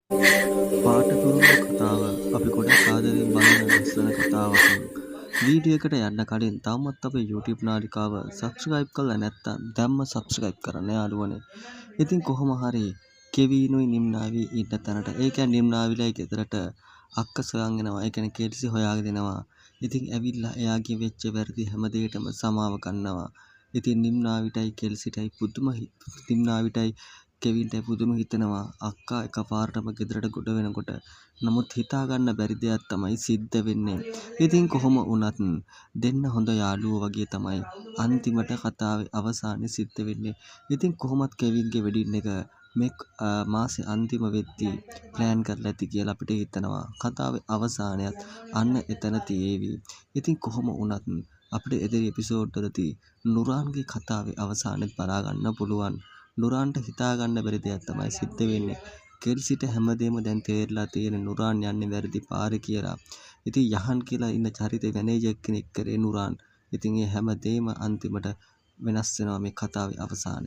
පාට තුරුල්ල කතාව අපි ගොඩක් ආදරයෙන් බලන ලස්සන කතාවක් නම් වීඩියෝ එකට යන්න කලින් තවමත් අපේ YouTube නාලිකාව subscribe කරලා නැත්නම් දැම්ම subscribe කරන්න යාළුවනේ. ඉතින් කොහොම හරි කෙවිනුයි නිම්නාවි ඉන්න තැනට ඒ කියන්නේ නිම්නාවිලයි ගෙදරට අක්ක සොයන් එනවා. ඒ කියන්නේ කෙල්සි හොයාගෙන එනවා. ඉතින් ඇවිල්ලා එයාගේ වෙච්ච වැරදි හැම දෙයකටම සමාව ගන්නවා. ඉතින් නිම්නාවිටයි කෙල්සිටයි නිම්නාවිටයි කෙවින්ටයි පුදුම හිතෙනවා අක්කා එකපාරටම ගෙදරට ගොඩ වෙනකොට. නමුත් හිතා ගන්න බැරි දෙයක් තමයි සිද්ධ වෙන්නේ. ඉතින් කොහොම වුණත් දෙන්න හොඳ යාළුවෝ වගේ තමයි අන්තිමට කතාවේ අවසානයේ සිද්ධ වෙන්නේ. ඉතින් කොහොමත් කෙවින්ගේ වෙඩින් එක මේ මාසේ අන්තිම වෙද්දී ප්ලෑන් කරලා ඇති කියලා අපිට හිතෙනවා. කතාවේ අවසානයත් අන්න එතන තියේවි. ඉතින් කොහොම වුණත් අපිට ඉදිරි එපිසෝඩ් වලදී නුරාන්ගේ කතාවේ අවසානයත් බලා ගන්න පුළුවන්. නුරාන්ට හිතා ගන්න බැරි දෙයක් තමයි සිද්ධ වෙන්නේ. කෙල්සිට හැමදේම දැන් තේරලා තියෙන නුරාන් යන්නේ වැරදි පාරේ කියලා. ඉතින් යහන් කියලා ඉන්න චරිතේ මැනේජර් කෙනෙක් කරේ නුරාන්. ඉතින් ඒ හැමදේම අන්තිමට වෙනස් වෙනවා මේ කතාවේ අවසානයේ.